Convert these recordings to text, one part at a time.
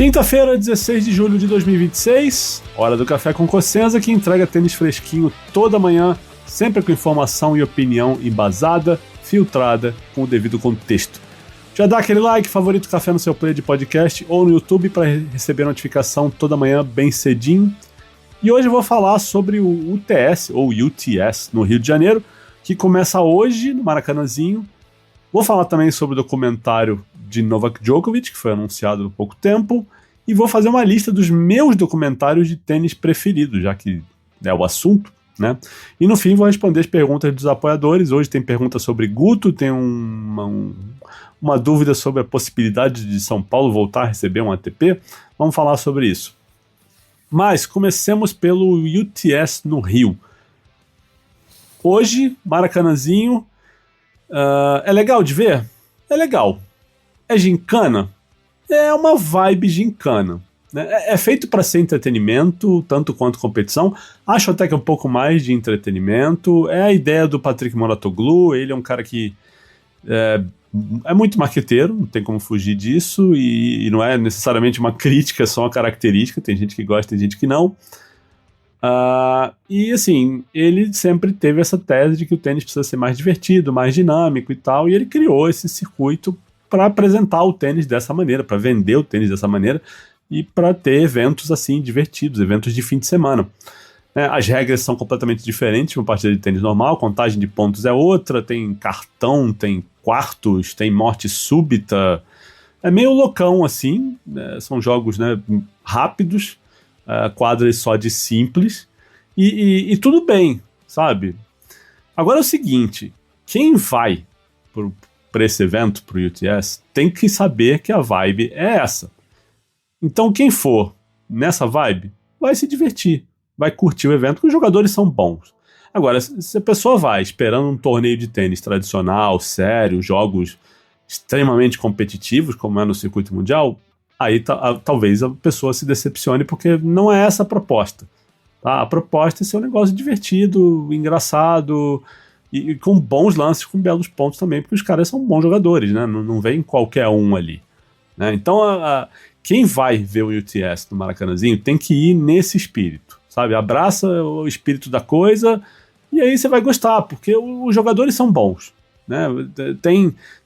Quinta-feira, 16 de julho de 2026, hora do Café com Cossenza, que entrega tênis fresquinho toda manhã, sempre com informação e opinião embasada, filtrada, com o devido contexto. Já dá aquele like, favorito Café no seu player de podcast ou no YouTube para receber notificação toda manhã bem cedinho. E hoje eu vou falar sobre o UTS, ou UTS, no Rio de Janeiro, que começa hoje no Maracanãzinho. Vou falar também sobre o documentário de Novak Djokovic, que foi anunciado há pouco tempo, e vou fazer uma lista dos meus documentários de tênis preferidos, já que é o assunto, né? E no fim vou responder as perguntas dos apoiadores. Hoje tem pergunta sobre Guto, tem uma dúvida sobre a possibilidade de São Paulo voltar a receber um ATP. Vamos falar sobre isso. Mas comecemos pelo UTS no Rio. Hoje, Maracanãzinho, é legal de ver? É legal. É gincana? É uma vibe gincana. Né? É feito para ser entretenimento, tanto quanto competição. Acho até que é um pouco mais de entretenimento. É a ideia do Patrick Mouratoglou. Ele é um cara que é muito marqueteiro, não tem como fugir disso, e não é necessariamente uma crítica, é só uma característica. Tem gente que gosta, tem gente que não. E assim, ele sempre teve essa tese de que o tênis precisa ser mais divertido, mais dinâmico e tal, e ele criou esse circuito para apresentar o tênis dessa maneira, para vender o tênis dessa maneira e para ter eventos assim divertidos, eventos de fim de semana. As regras são completamente diferentes de uma partida de tênis normal, contagem de pontos é outra, tem cartão, tem quartos, tem morte súbita, é meio loucão assim, são jogos, né, rápidos, quadras só de simples, e tudo bem, sabe? Agora é o seguinte, quem vai para esse evento, para o UTS, tem que saber que a vibe é essa. Então quem for nessa vibe vai se divertir, vai curtir o evento, porque os jogadores são bons. Agora, se a pessoa vai esperando um torneio de tênis tradicional, sério, jogos extremamente competitivos, como é no circuito mundial, aí talvez a pessoa se decepcione, porque não é essa a proposta. Tá? A proposta é ser um negócio divertido, engraçado, e com bons lances, com belos pontos também, porque os caras são bons jogadores, né? Não vem qualquer um ali. Né? Então, quem vai ver o UTS no Maracanãzinho tem que ir nesse espírito, sabe? Abraça o espírito da coisa e aí você vai gostar, porque os jogadores são bons, né?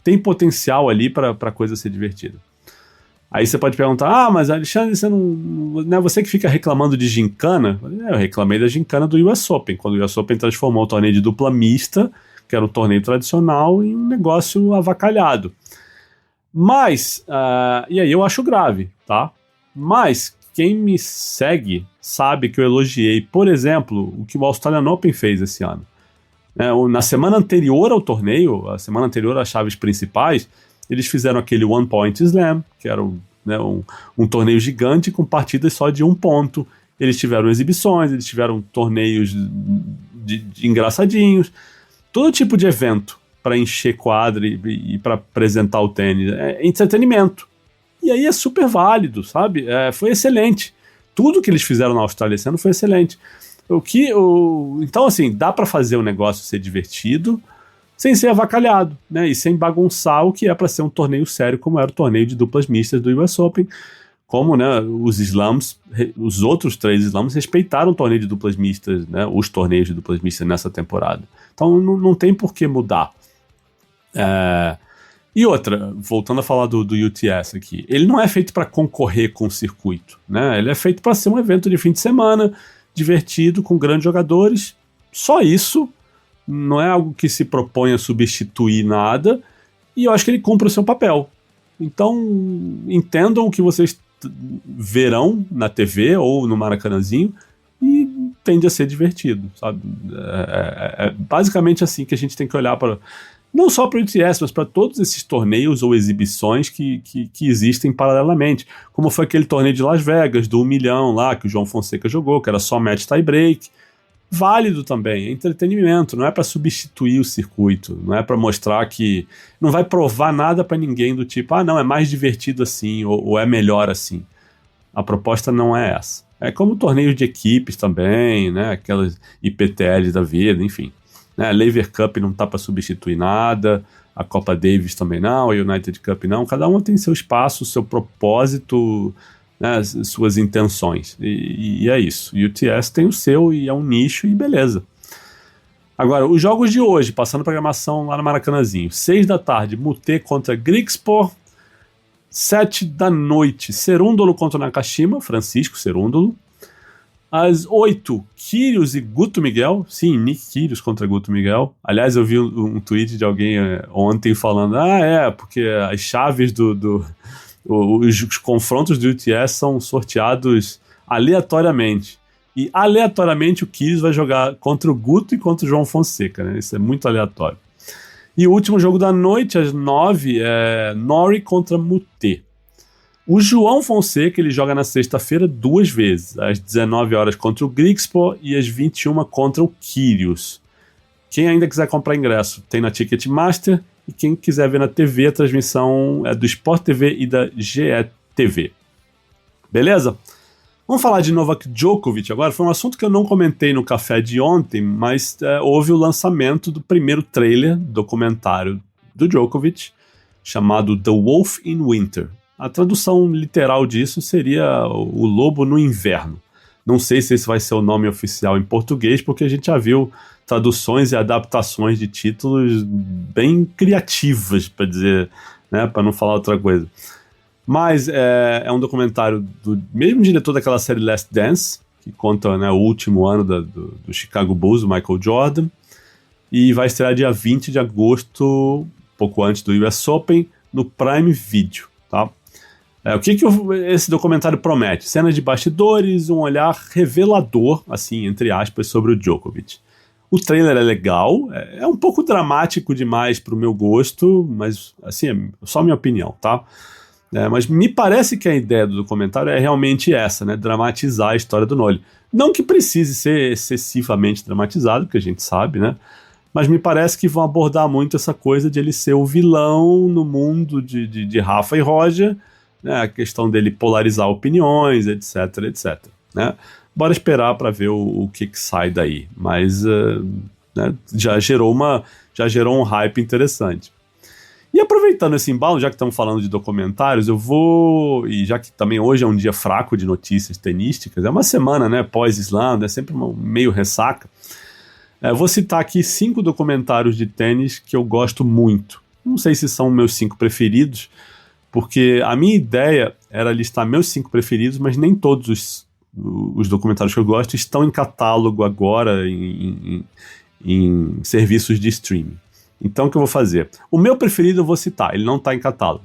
Tem potencial ali para a coisa ser divertida. Aí você pode perguntar, mas Alexandre, você não é você que fica reclamando de gincana? Eu reclamei da gincana do US Open, quando o US Open transformou o torneio de dupla mista, que era um torneio tradicional, em um negócio avacalhado. Mas, e aí eu acho grave, tá? Mas quem me segue sabe que eu elogiei, por exemplo, o que o Australian Open fez esse ano. Na semana anterior ao torneio, a semana anterior às chaves principais, eles fizeram aquele One Point Slam, que era um torneio gigante com partidas só de 1 ponto. Eles tiveram exibições, eles tiveram torneios de engraçadinhos, todo tipo de evento para encher quadra e para apresentar o tênis. É entretenimento. E aí é super válido, sabe? Foi excelente. Tudo que eles fizeram na Austrália esse ano foi excelente. Então, assim, dá para fazer o negócio ser divertido, sem ser avacalhado, né? E sem bagunçar o que é para ser um torneio sério, como era o torneio de duplas mistas do US Open, como, né, os outros 3 slams respeitaram o torneio de duplas mistas, né, os torneios de duplas mistas nessa temporada. Então não tem por que mudar. E outra, voltando a falar do UTS aqui, ele não é feito para concorrer com o circuito, né? Ele é feito para ser um evento de fim de semana, divertido, com grandes jogadores, só isso. Não é algo que se propõe a substituir nada, e eu acho que ele cumpre o seu papel. Então, entendam o que vocês verão na TV ou no Maracanãzinho e tende a ser divertido, sabe? É basicamente assim que a gente tem que olhar para, não só para o UTS, mas para todos esses torneios ou exibições que existem paralelamente, como foi aquele torneio de Las Vegas, do 1 milhão lá, que o João Fonseca jogou, que era só match tie break. Válido também, é entretenimento, não é para substituir o circuito, não é para mostrar que, não vai provar nada para ninguém do tipo, não, é mais divertido assim, ou é melhor assim. A proposta não é essa. É como torneios de equipes também, né, aquelas IPTLs da vida, enfim. Né, a Lever Cup não tá para substituir nada, a Copa Davis também não, a United Cup não, cada uma tem seu espaço, seu propósito né, suas intenções. E é isso. O UTS tem o seu e é um nicho e beleza. Agora, os jogos de hoje, passando a programação lá no Maracanãzinho. 6 da tarde, Mutê contra Grigspor. 7 da noite, Cerúndolo contra Nakashima, Francisco Cerúndolo. Às 8, Kyrgios e Guto Miguel. Sim, Nick Kyrgios contra Guto Miguel. Aliás, eu vi um tweet de alguém ontem falando, porque as chaves os confrontos do UTS são sorteados aleatoriamente. E aleatoriamente o Kyrgios vai jogar contra o Guto e contra o João Fonseca, né? Isso é muito aleatório. E o último jogo da noite, às 9, é Norrie contra Mutê. O João Fonseca, ele joga na sexta-feira 2 vezes, às 19 horas contra o Grigspor e às 21 contra o Kyrgios. Quem ainda quiser comprar ingresso, tem na Ticketmaster, e quem quiser ver na TV, a transmissão é do Sport TV e da GETV. Beleza? Vamos falar de Novak Djokovic agora. Foi um assunto que eu não comentei no café de ontem, mas houve o lançamento do primeiro trailer documentário do Djokovic, chamado The Wolf in Winter. A tradução literal disso seria O Lobo no Inverno. Não sei se esse vai ser o nome oficial em português, porque a gente já viu traduções e adaptações de títulos bem criativas, para dizer, né, para não falar outra coisa. Mas é um documentário do mesmo diretor daquela série Last Dance, que conta, né, o último ano do Chicago Bulls, do Michael Jordan, e vai estrear dia 20 de agosto, pouco antes do US Open, no Prime Video, tá? O que esse documentário promete? Cenas de bastidores, um olhar revelador, assim, entre aspas, sobre o Djokovic. O trailer é legal, é um pouco dramático demais pro meu gosto, mas, assim, é só minha opinião, tá? Mas me parece que a ideia do documentário é realmente essa, né? Dramatizar a história do Nole. Não que precise ser excessivamente dramatizado, porque a gente sabe, né? Mas me parece que vão abordar muito essa coisa de ele ser o vilão no mundo de Rafa e Roger, né? A questão dele polarizar opiniões, etc, etc. Né? Bora esperar para ver o que sai daí. Mas né? já gerou um hype interessante. E aproveitando esse embalo, já que estamos falando de documentários, e já que também hoje é um dia fraco de notícias tenísticas, é uma semana, né, pós-Islândia, é sempre meio ressaca, vou citar aqui 5 documentários de tênis que eu gosto muito. Não sei se são meus 5 preferidos, porque a minha ideia era listar meus 5 preferidos, mas nem todos os documentários que eu gosto estão em catálogo agora, em serviços de streaming. Então o que eu vou fazer? O meu preferido eu vou citar, ele não está em catálogo.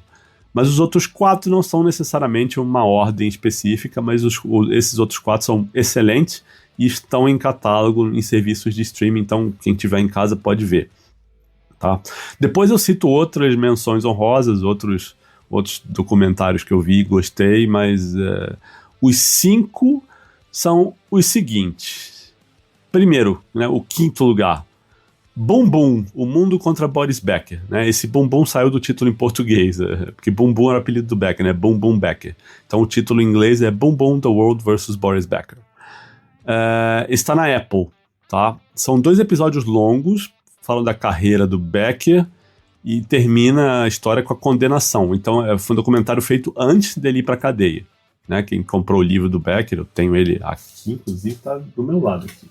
Mas os outros 4 não são necessariamente uma ordem específica, mas esses outros 4 são excelentes e estão em catálogo em serviços de streaming, então quem tiver em casa pode ver. Tá? Depois eu cito outras menções honrosas, outros documentários que eu vi e gostei, mas os 5 são os seguintes. Primeiro, né, o 5º lugar. Boom Boom, o mundo contra Boris Becker, né? Esse Boom Boom saiu do título em português, porque Boom Boom era o apelido do Becker, né? Boom Boom Becker. Então o título em inglês é Boom Boom The World vs. Boris Becker. Está na Apple, tá? São 2 episódios longos, falam da carreira do Becker e termina a história com a condenação. Então foi um documentário feito antes dele ir pra cadeia, né? Quem comprou o livro do Becker, eu tenho ele aqui, inclusive tá do meu lado aqui.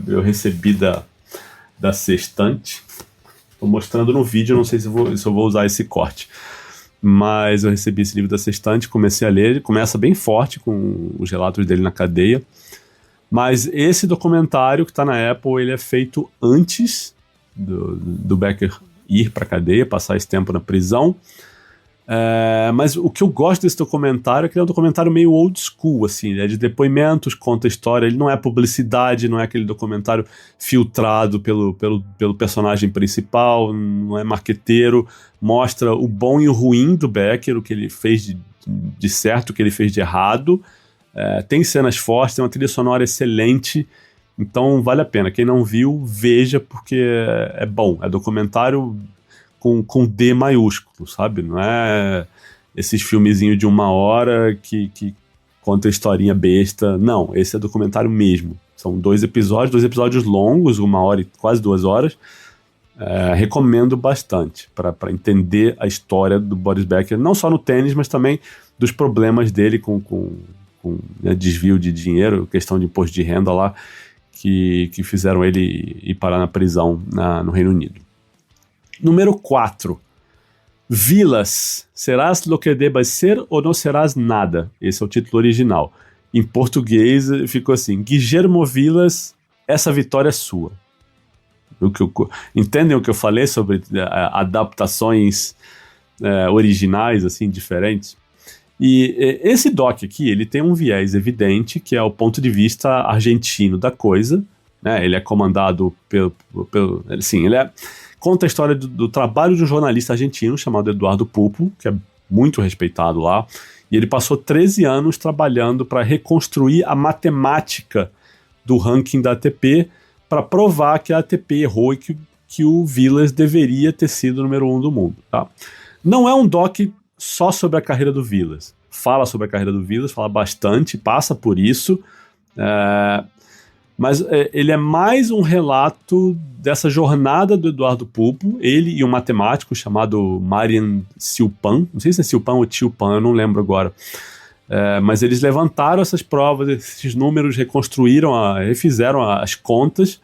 Eu recebi da Sextante. Estou mostrando no vídeo, não sei se eu vou usar esse corte. Mas eu recebi esse livro da Sextante, comecei a ler, ele começa bem forte com os relatos dele na cadeia. Mas esse documentário que está na Apple, ele é feito antes do Becker ir para a cadeia, passar esse tempo na prisão. Mas o que eu gosto desse documentário é que ele é um documentário meio old school, assim, ele é de depoimentos, conta a história, ele não é publicidade, não é aquele documentário filtrado pelo personagem principal, não é marqueteiro, mostra o bom e o ruim do Becker, o que ele fez de certo, o que ele fez de errado, tem cenas fortes, tem uma trilha sonora excelente, então vale a pena, quem não viu, veja, porque é bom, é documentário com D maiúsculo, sabe? Não é esses filmezinhos de 1 hora que conta historinha besta. Não, esse é documentário mesmo. São 2 episódios longos, 1 hora e quase 2 horas, Recomendo bastante para entender a história do Boris Becker, não só no tênis, mas também dos problemas dele com né, desvio de dinheiro, questão de imposto de renda lá, que fizeram ele ir parar na prisão no Reino Unido. Número 4. Vilas, serás lo que debas ser ou não serás nada? Esse é o título original. Em português ficou assim: Guillermo Vilas, essa vitória é sua. Entendem o que eu falei sobre adaptações originais, assim, diferentes? E esse doc aqui, ele tem um viés evidente, que é o ponto de vista argentino da coisa, né? Ele é comandado conta a história do trabalho de um jornalista argentino chamado Eduardo Pupo, que é muito respeitado lá, e ele passou 13 anos trabalhando para reconstruir a matemática do ranking da ATP, para provar que a ATP errou e que o Vilas deveria ter sido o número 1 do mundo. Tá? Não é um doc só sobre a carreira do Vilas. Fala sobre a carreira do Vilas, fala bastante, passa por isso, mas ele é mais um relato dessa jornada do Eduardo Pupo, ele e um matemático chamado Marian Silpan, não sei se é Silpan ou Tilpan, eu não lembro agora, mas eles levantaram essas provas, esses números, refizeram as contas,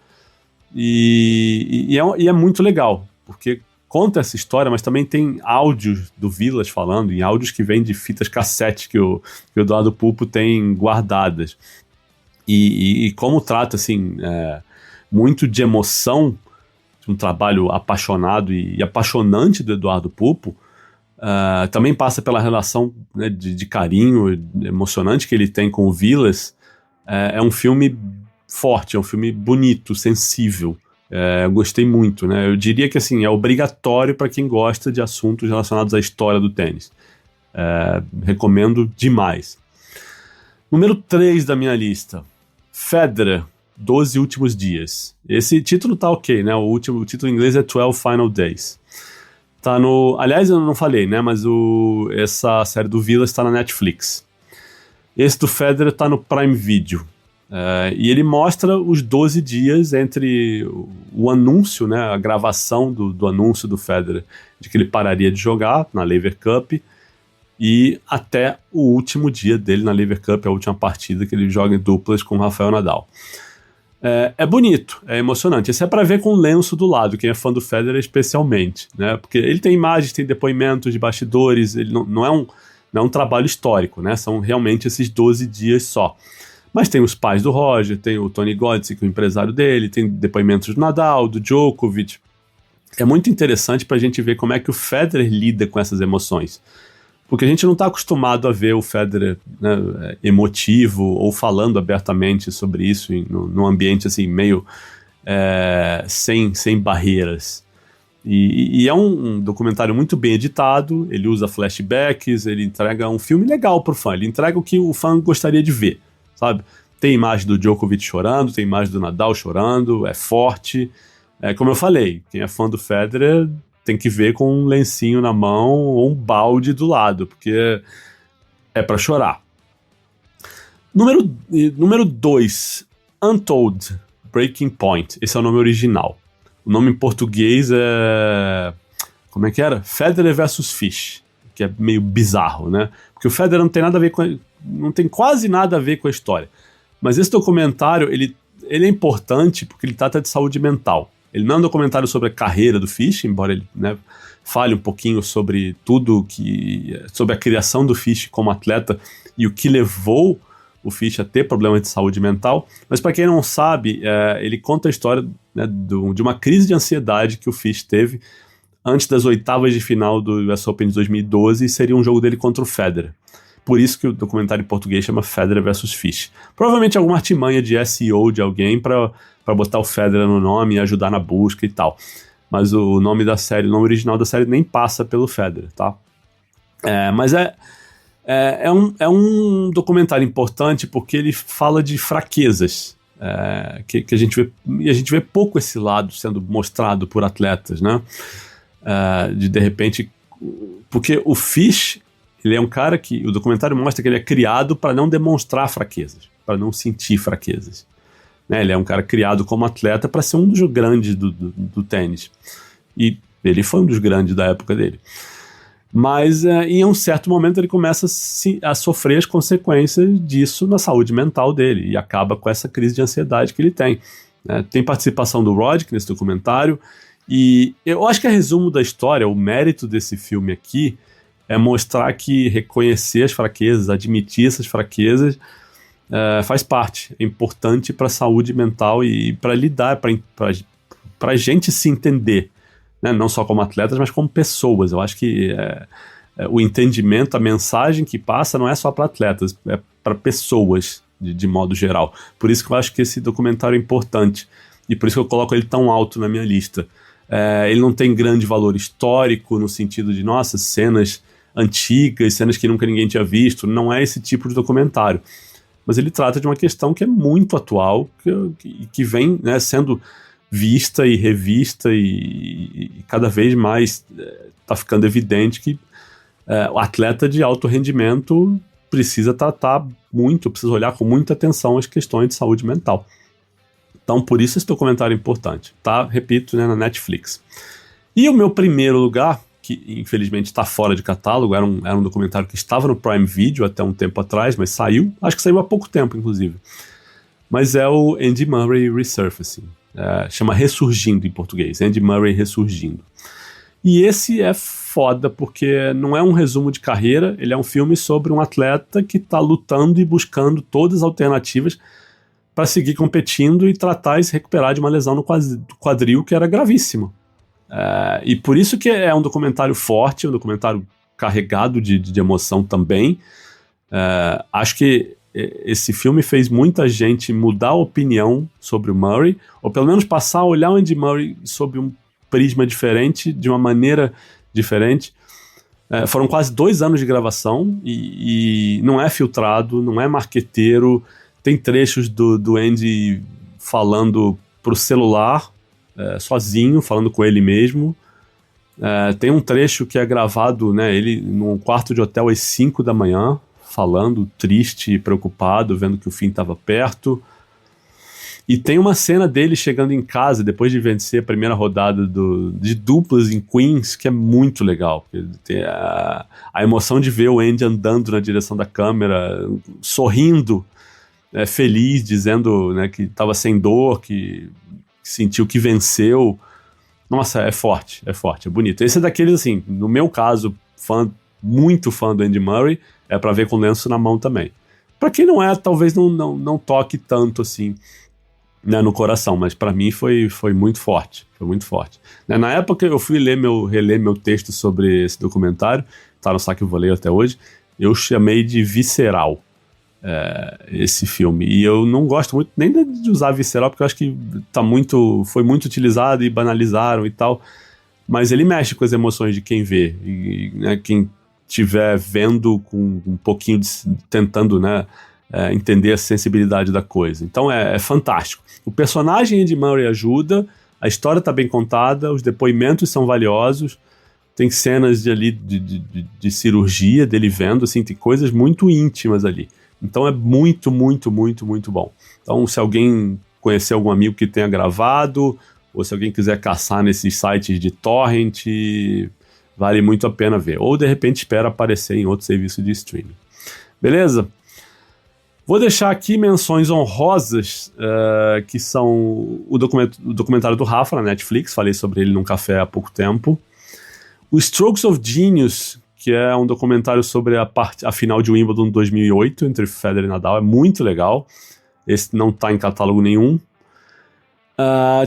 e é muito legal, porque conta essa história, mas também tem áudios do Vilas falando, em áudios que vêm de fitas cassete que o Eduardo Pupo tem guardadas. E como trata, assim, muito de emoção, de um trabalho apaixonado e apaixonante do Eduardo Pupo, também passa pela relação, né, de carinho emocionante que ele tem com o Vilas. É um filme forte, é um filme bonito, sensível. Eu gostei muito, né? Eu diria que, assim, é obrigatório para quem gosta de assuntos relacionados à história do tênis. Recomendo demais. Número 3 da minha lista. Federer, 12 últimos dias. Esse título tá ok, né? O título em inglês é 12 Final Days. Tá no... Aliás, eu não falei, né? Mas essa série do Vilas tá na Netflix. Esse do Federer tá no Prime Video. E ele mostra os 12 dias entre o anúncio, né? A gravação do anúncio do Federer de que ele pararia de jogar na Laver Cup e até o último dia dele na Laver Cup, a última partida que ele joga em duplas com o Rafael Nadal. É bonito, é emocionante. Esse é para ver com o lenço do lado, quem é fã do Federer especialmente, né? Porque ele tem imagens, tem depoimentos de bastidores, ele não é um trabalho histórico, né? São realmente esses 12 dias só. Mas tem os pais do Roger, tem o Tony Godsick, que é o empresário dele, tem depoimentos do Nadal, do Djokovic. É muito interessante para a gente ver como é que o Federer lida com essas emoções. Porque a gente não está acostumado a ver o Federer, né, emotivo ou falando abertamente sobre isso num ambiente assim, meio sem barreiras. E é um documentário muito bem editado, ele usa flashbacks, ele entrega um filme legal pro fã, ele entrega o que o fã gostaria de ver, sabe? Tem imagem do Djokovic chorando, tem imagem do Nadal chorando, é forte. Como eu falei, quem é fã do Federer tem que ver com um lencinho na mão ou um balde do lado, porque é para chorar. Número 2, Untold Breaking Point. Esse é o nome original. O nome em português é... Como é que era? Federer versus Fish, que é meio bizarro, né? Porque o Federer não tem nada a ver não tem quase nada a ver com a história. Mas esse documentário, ele é importante porque ele trata de saúde mental. Ele não é um documentário sobre a carreira do Fish, embora ele, né, fale um pouquinho sobre tudo sobre a criação do Fish como atleta e o que levou o Fish a ter problemas de saúde mental. Mas para quem não sabe, ele conta a história, né, de uma crise de ansiedade que o Fish teve antes das oitavas de final do US Open de 2012 e seria um jogo dele contra o Federer. Por isso que o documentário em português chama Federer vs Fish. Provavelmente alguma artimanha de SEO de alguém para botar o Federer no nome e ajudar na busca e tal. Mas o nome da série, o nome original da série nem passa pelo Federer, tá? Mas é um documentário importante porque ele fala de fraquezas que a gente vê, e a gente vê pouco esse lado sendo mostrado por atletas, né? De repente, porque o Fish, ele é um cara que o documentário mostra que ele é criado para não demonstrar fraquezas, para não sentir fraquezas. né? Ele é um cara criado como atleta para ser um dos grandes do tênis. E ele foi um dos grandes da época dele. Mas em um certo momento ele começa a sofrer as consequências disso na saúde mental dele e acaba com essa crise de ansiedade que ele tem. Tem participação do Roddick nesse documentário e eu acho que a resumo da história, o mérito desse filme aqui é mostrar que reconhecer as fraquezas, admitir essas fraquezas faz parte, é importante para a saúde mental e para lidar, para a gente se entender. Né, não só como atletas, mas como pessoas. Eu acho que o entendimento, a mensagem que passa não é só para atletas, é para pessoas, de modo geral. Por isso que eu acho que esse documentário é importante, e por isso que eu coloco ele tão alto na minha lista. Ele não tem grande valor histórico, no sentido de, nossa, cenas antigas, cenas que nunca ninguém tinha visto, não é esse tipo de documentário. Mas ele trata de uma questão que é muito atual, que vem, né, sendo vista e revista e cada vez mais está ficando evidente que o atleta de alto rendimento precisa precisa olhar com muita atenção as questões de saúde mental. Então, por isso esse documentário é importante. Tá, repito, né, na Netflix. E o meu primeiro lugar, que infelizmente está fora de catálogo, era um documentário que estava no Prime Video até um tempo atrás, mas saiu, acho que saiu há pouco tempo, inclusive. Mas é o Andy Murray Resurfacing. Chama Ressurgindo em português, Andy Murray Ressurgindo. E esse é foda porque não é um resumo de carreira, ele é um filme sobre um atleta que está lutando e buscando todas as alternativas para seguir competindo e tratar e se recuperar de uma lesão no quadril que era gravíssima. E por isso que é um documentário forte, um documentário carregado de emoção também. Acho que esse filme fez muita gente mudar a opinião sobre o Murray, ou pelo menos passar a olhar o Andy Murray sob um prisma diferente, de uma maneira diferente. Foram quase 2 anos de gravação e não é filtrado, não é marqueteiro. Tem trechos do Andy falando pro celular, sozinho, falando com ele mesmo. Tem um trecho que é gravado, né, ele num quarto de hotel às 5 da manhã, falando, triste e preocupado, vendo que o fim estava perto. E tem uma cena dele chegando em casa, depois de vencer a primeira rodada de duplas em Queens, que é muito legal. Tem a emoção de ver o Andy andando na direção da câmera, sorrindo, feliz, dizendo, né, que estava sem dor, que sentiu que venceu. Nossa, é forte, é bonito. Esse é daqueles, assim, no meu caso, muito fã do Andy Murray, é pra ver com o lenço na mão também. Pra quem não é, talvez não toque tanto assim, né, no coração, mas pra mim foi muito forte, Na época eu fui reler meu texto sobre esse documentário, tá no Saque Voleio até hoje, eu chamei de visceral esse filme, e eu não gosto muito nem de usar visceral, porque eu acho que foi muito utilizado e banalizaram e tal, mas ele mexe com as emoções de quem vê, e né, quem estiver vendo com um pouquinho tentando, né, entender a sensibilidade da coisa. Então é fantástico. O personagem Andy Murray ajuda, a história está bem contada, os depoimentos são valiosos, tem cenas de cirurgia dele vendo, assim, tem coisas muito íntimas ali. Então é muito, muito, muito, muito bom. Então, se alguém conhecer algum amigo que tenha gravado, ou se alguém quiser caçar nesses sites de torrent, vale muito a pena ver. Ou, de repente, espera aparecer em outro serviço de streaming. Beleza? Vou deixar aqui menções honrosas, que são o documentário do Rafa na Netflix, falei sobre ele num café há pouco tempo. O Strokes of Genius, que é um documentário sobre a final de Wimbledon 2008, entre Federer e Nadal, é muito legal. Esse não está em catálogo nenhum.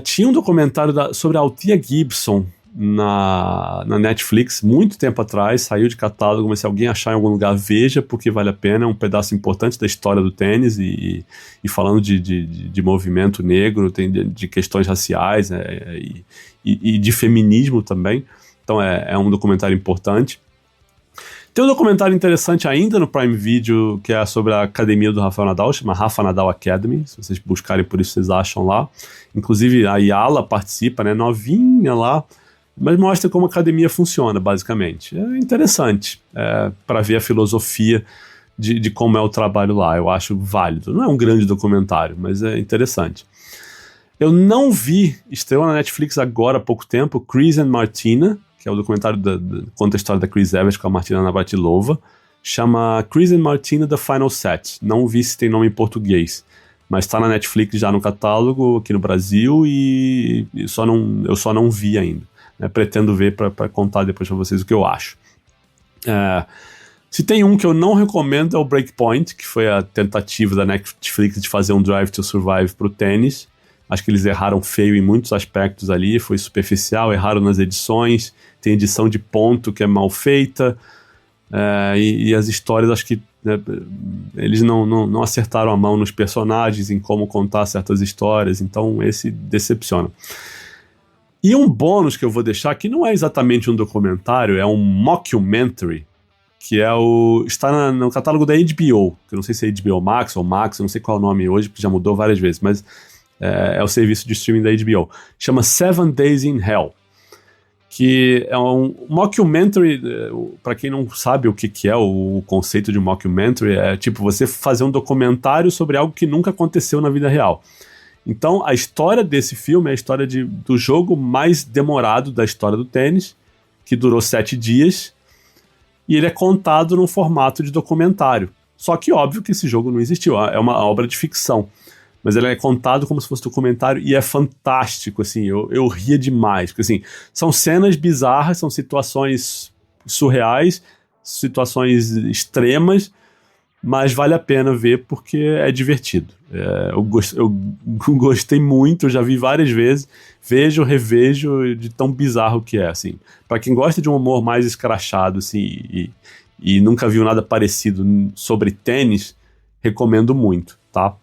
Tinha um documentário sobre a Althea Gibson na Netflix, muito tempo atrás, saiu de catálogo, mas se alguém achar em algum lugar, veja, porque vale a pena, é um pedaço importante da história do tênis e falando de movimento negro, tem de questões raciais e de feminismo também, então é um documentário importante. Tem um documentário interessante ainda no Prime Video, que é sobre a academia do Rafael Nadal, chama Rafa Nadal Academy, se vocês buscarem por isso vocês acham lá, inclusive a Yala participa, né, novinha lá, mas mostra como a academia funciona, basicamente. É interessante para ver a filosofia de como é o trabalho lá, eu acho válido. Não é um grande documentário, mas é interessante. Eu não vi, estreou na Netflix agora há pouco tempo, Chris and Martina, que é o documentário conta a história da Chris Evans com a Martina Navratilova. Chama Chris and Martina The Final Set. Não vi se tem nome em português, mas está na Netflix já no catálogo aqui no Brasil e eu só não vi ainda. Né? Pretendo ver para contar depois para vocês o que eu acho. Se tem um que eu não recomendo é o Breakpoint, que foi a tentativa da Netflix de fazer um Drive to Survive para o tênis. Acho que eles erraram feio em muitos aspectos ali, foi superficial, erraram nas edições, tem edição de ponto que é mal feita, e as histórias, acho que eles não acertaram a mão nos personagens, em como contar certas histórias, então esse decepciona. E um bônus que eu vou deixar, que não é exatamente um documentário, é um mockumentary, que está no catálogo da HBO, que eu não sei se é HBO Max ou Max, eu não sei qual é o nome hoje, porque já mudou várias vezes, mas é o serviço de streaming da HBO. Chama 7 Days in Hell, que é um mockumentary. Para quem não sabe o que é o conceito de mockumentary, é tipo você fazer um documentário sobre algo que nunca aconteceu na vida real. Então, a história desse filme é a história do jogo mais demorado da história do tênis, que durou 7 dias, e ele é contado num formato de documentário. Só que, óbvio que esse jogo não existiu, é uma obra de ficção. Mas ele é contado como se fosse documentário e é fantástico, assim, eu ria demais, porque, assim, são cenas bizarras, são situações surreais, situações extremas, mas vale a pena ver porque é divertido. Eu gostei muito, eu já vi várias vezes, revejo de tão bizarro que é, assim. Pra quem gosta de um humor mais escrachado, assim, e nunca viu nada parecido sobre tênis, recomendo muito, tá?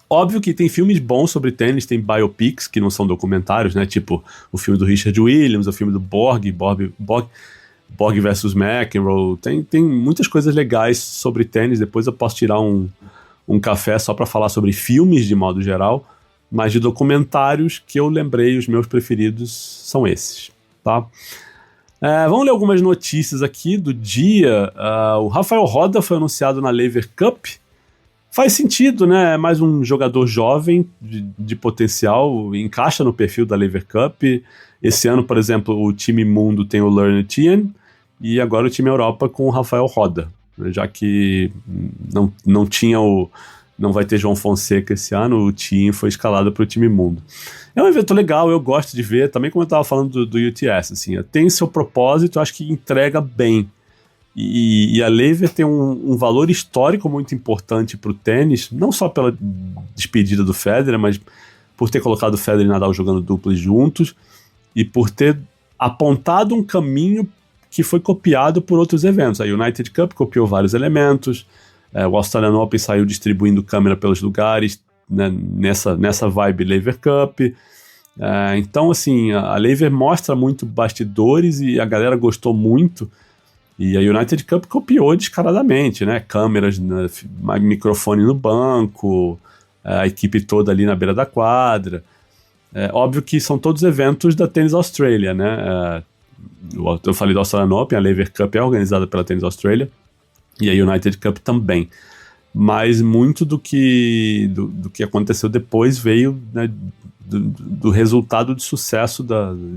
Óbvio que tem filmes bons sobre tênis, tem biopics que não são documentários, né? Tipo o filme do Richard Williams, o filme do Borg versus McEnroe. Tem muitas coisas legais sobre tênis. Depois eu posso tirar um café só para falar sobre filmes de modo geral, mas de documentários que eu lembrei, os meus preferidos são esses, tá? Vamos ler algumas notícias aqui do dia. O Rafael Roda foi anunciado na Laver Cup. Faz sentido, né? É mais um jogador jovem, de potencial, encaixa no perfil da Laver Cup. Esse ano, por exemplo, o time mundo tem o Learner Tien e agora o time Europa com o Rafael Roda, já que não vai ter João Fonseca esse ano, o Tien foi escalado para o time mundo. É um evento legal, eu gosto de ver, também como eu estava falando do UTS, assim, tem seu propósito, acho que entrega bem. E a Laver tem um valor histórico muito importante para o tênis, não só pela despedida do Federer, mas por ter colocado o Federer e Nadal jogando duplas juntos e por ter apontado um caminho que foi copiado por outros eventos. A United Cup copiou vários elementos, o Australian Open saiu distribuindo câmera pelos lugares, né, nessa vibe Laver Cup. Então, assim, a Laver mostra muito bastidores e a galera gostou muito. E a United Cup copiou descaradamente, né? Câmeras, microfone no banco, a equipe toda ali na beira da quadra. Óbvio que são todos eventos da Tennis Australia, né? Eu falei da Australian Open, a Laver Cup é organizada pela Tennis Australia e a United Cup também. Mas muito do que aconteceu depois veio, né, do resultado de sucesso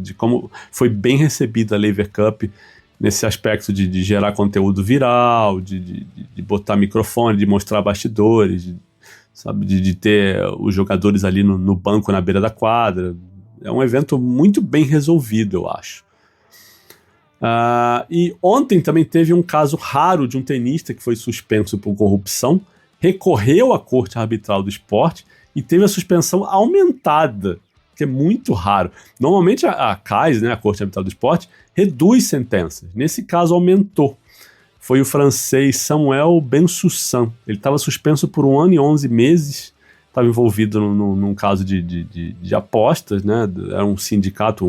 de como foi bem recebida a Laver Cup nesse aspecto de gerar conteúdo viral, de botar microfone, de mostrar bastidores, de ter os jogadores ali no banco na beira da quadra. É um evento muito bem resolvido, eu acho. E ontem também teve um caso raro de um tenista que foi suspenso por corrupção, recorreu à Corte Arbitral do Esporte e teve a suspensão aumentada, que é muito raro. Normalmente a CAIS, né, a Corte Arbitral do Esporte, reduz sentenças. Nesse caso, aumentou. Foi o francês Samuel Bensoussan. Ele estava suspenso por 1 ano e 11 meses, estava envolvido num caso de apostas, né? Era um sindicato,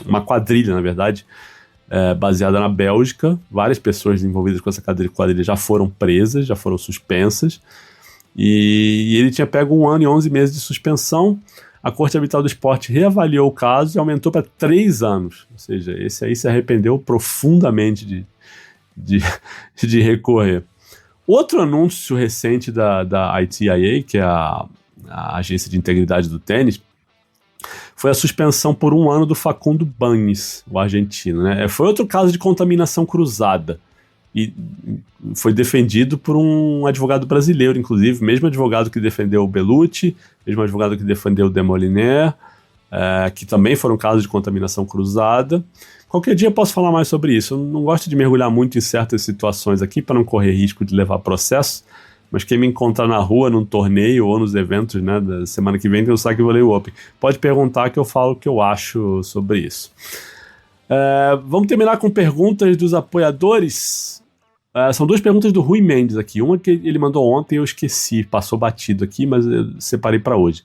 uma quadrilha, na verdade, baseada na Bélgica. Várias pessoas envolvidas com essa quadrilha já foram presas, já foram suspensas. E ele tinha pego 1 ano e 11 meses de suspensão. A Corte Arbitral do Esporte reavaliou o caso e aumentou para 3 anos. Ou seja, esse aí se arrependeu profundamente de recorrer. Outro anúncio recente da ITIA, que é a Agência de Integridade do Tênis, foi a suspensão por 1 ano do Facundo Bagnis, o argentino, né? Foi outro caso de contaminação cruzada. E foi defendido por um advogado brasileiro, inclusive, mesmo advogado que defendeu o Bellucci, mesmo advogado que defendeu o Demoliner, que também foram casos de contaminação cruzada. Qualquer dia eu posso falar mais sobre isso. Eu não gosto de mergulhar muito em certas situações aqui para não correr risco de levar processo, mas quem me encontrar na rua, num torneio ou nos eventos, né, da semana que vem tem o Saque Volley Open, pode perguntar que eu falo o que eu acho sobre isso. Vamos terminar com perguntas dos apoiadores. São 2 perguntas do Rui Mendes aqui. Uma que ele mandou ontem, eu esqueci, passou batido aqui, mas eu separei para hoje.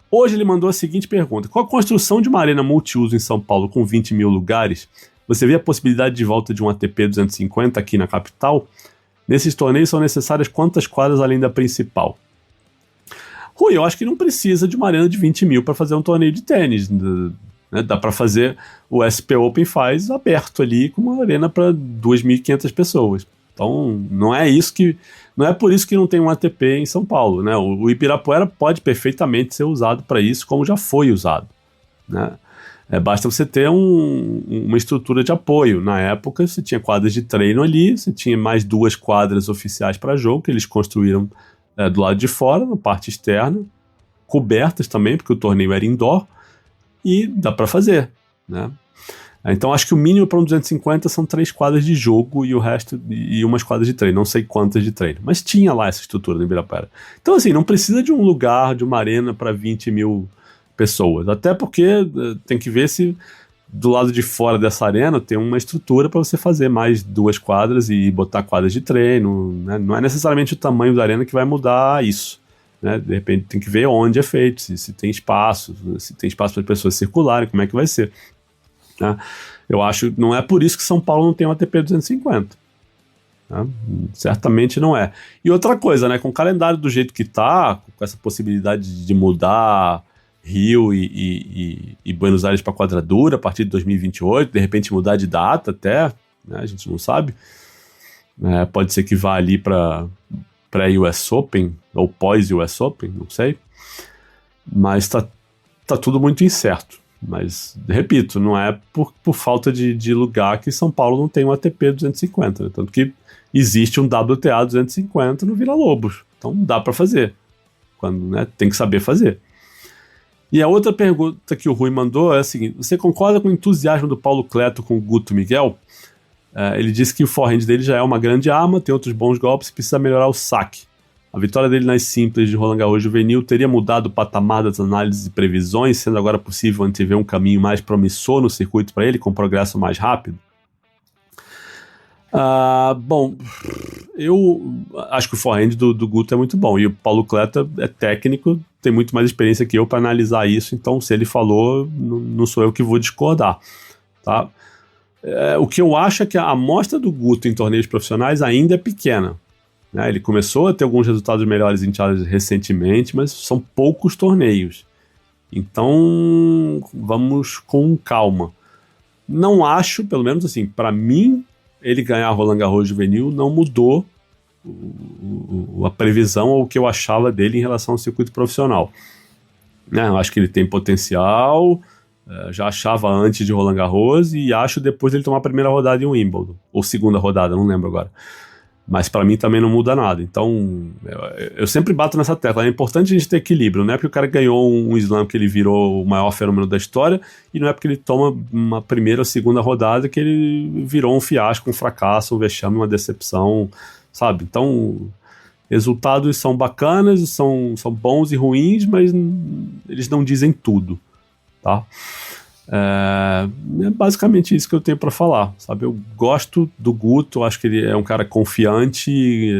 Hoje ele mandou a seguinte pergunta: com a construção de uma arena multiuso em São Paulo com 20 mil lugares, você vê a possibilidade de volta de um ATP 250 aqui na capital? Nesses torneios são necessárias quantas quadras além da principal? Rui, eu acho que não precisa de uma arena de 20 mil para fazer um torneio de tênis, né? Dá para fazer, o SP Open faz aberto ali com uma arena para 2.500 pessoas. Então não é por isso que não tem um ATP em São Paulo, né? O Ibirapuera pode perfeitamente ser usado para isso, como já foi usado, né? Basta você ter uma estrutura de apoio. Na época você tinha quadras de treino ali, você tinha mais 2 quadras oficiais para jogo que eles construíram do lado de fora, na parte externa, cobertas também, porque o torneio era indoor, e dá para fazer, né? Então acho que o mínimo para um 250 são 3 quadras de jogo e o resto, e umas quadras de treino, não sei quantas de treino, mas tinha lá essa estrutura no Ibirapuera. Então assim, não precisa de um lugar, de uma arena para 20 mil pessoas, até porque tem que ver se do lado de fora dessa arena tem uma estrutura para você fazer mais 2 quadras e botar quadras de treino, né? Não é necessariamente o tamanho da arena que vai mudar isso, né? De repente tem que ver onde é feito, se tem espaço, para as pessoas circularem, como é que vai ser, né? Eu acho que não é por isso que São Paulo não tem um ATP 250, né? Certamente não é. E outra coisa, né? Com o calendário do jeito que tá, com essa possibilidade de mudar Rio e Buenos Aires para quadradura a partir de 2028, de repente mudar de data até, né? A gente não sabe. Pode ser que vá ali para pré-US Open ou pós-US Open, não sei. Mas tá tudo muito incerto. Mas, repito, não é por falta de lugar que São Paulo não tem um ATP 250, né? Tanto que existe um WTA 250 no Vila Lobos. Então dá para fazer, quando, né, tem que saber fazer. E a outra pergunta que o Rui mandou é a seguinte: você concorda com o entusiasmo do Paulo Cleto com o Guto Miguel? Ele disse que o forehand dele já é uma grande arma, tem outros bons golpes e precisa melhorar o saque. A vitória dele nas simples de Roland Garros juvenil teria mudado o patamar das análises e previsões, sendo agora possível antever um caminho mais promissor no circuito para ele, com progresso mais rápido? Bom, eu acho que o forehand do Guto é muito bom, e o Paulo Cleto é técnico, tem muito mais experiência que eu para analisar isso, então se ele falou, não sou eu que vou discordar, tá? O que eu acho é que a amostra do Guto em torneios profissionais ainda é pequena, né? Ele começou a ter alguns resultados melhores em Challenge recentemente, mas são poucos torneios, então vamos com calma. Não acho, pelo menos assim, para mim, ele ganhar Roland Garros juvenil não mudou a previsão ou o que eu achava dele em relação ao circuito profissional, né? Eu acho que ele tem potencial, já achava antes de Roland Garros e acho depois dele tomar a primeira rodada em Wimbledon, ou segunda rodada, não lembro agora. Mas para mim também não muda nada. Então eu sempre bato nessa tecla. É importante a gente ter equilíbrio. Não é porque o cara ganhou um slam que ele virou o maior fenômeno da história, e não é porque ele toma uma primeira ou segunda rodada que ele virou um fiasco, um fracasso, um vexame, uma decepção, sabe? Então resultados são bacanas, são bons e ruins, mas eles não dizem tudo, tá? É basicamente isso que eu tenho para falar, sabe? Eu gosto do Guto, acho que ele é um cara confiante,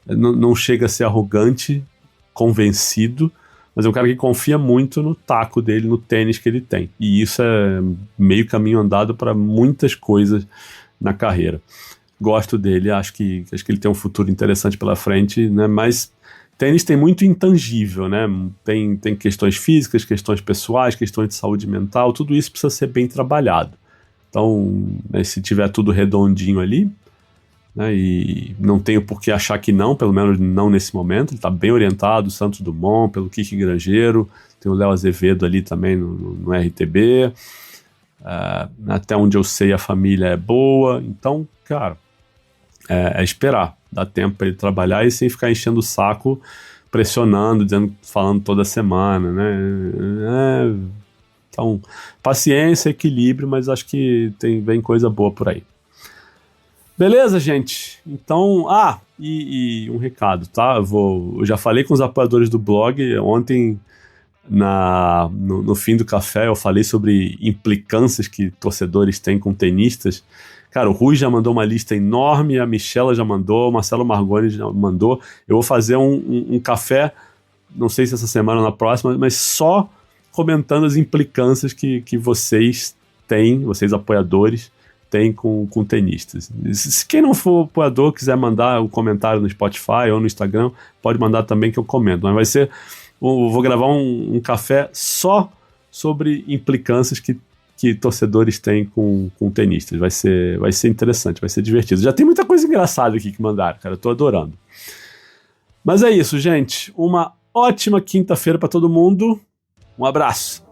não chega a ser arrogante, convencido, mas é um cara que confia muito no taco dele, no tênis que ele tem, e isso é meio caminho andado para muitas coisas na carreira. Gosto dele, acho que ele tem um futuro interessante pela frente, né? Mas tênis tem muito intangível, né? Tem questões físicas, questões pessoais, questões de saúde mental, tudo isso precisa ser bem trabalhado. Então, né, se tiver tudo redondinho ali, né, e não tenho por que achar que não, pelo menos não nesse momento, ele está bem orientado, Santos Dumont, pelo Kiki Grangeiro, tem o Léo Azevedo ali também no RTB. Até onde eu sei, a família é boa. Então, cara, é esperar. Dá tempo para ele trabalhar e sem ficar enchendo o saco, pressionando, falando toda semana, né? Então, paciência, equilíbrio, mas acho que vem coisa boa por aí. Beleza, gente? Então, e um recado, tá? Eu já falei com os apoiadores do blog ontem. No fim do café eu falei sobre implicâncias que torcedores têm com tenistas. Cara, o Rui já mandou uma lista enorme, a Michela já mandou, o Marcelo Margoni já mandou. Eu vou fazer um café, não sei se essa semana ou na próxima, mas só comentando as implicâncias que vocês têm, vocês apoiadores, têm com tenistas. Se quem não for apoiador quiser mandar um comentário no Spotify ou no Instagram, pode mandar também que eu comento, mas vai ser... vou gravar um café só sobre implicâncias que torcedores têm com tenistas. Vai ser interessante, vai ser divertido. Já tem muita coisa engraçada aqui que mandaram, cara. Eu tô adorando. Mas é isso, gente. Uma ótima quinta-feira para todo mundo. Um abraço.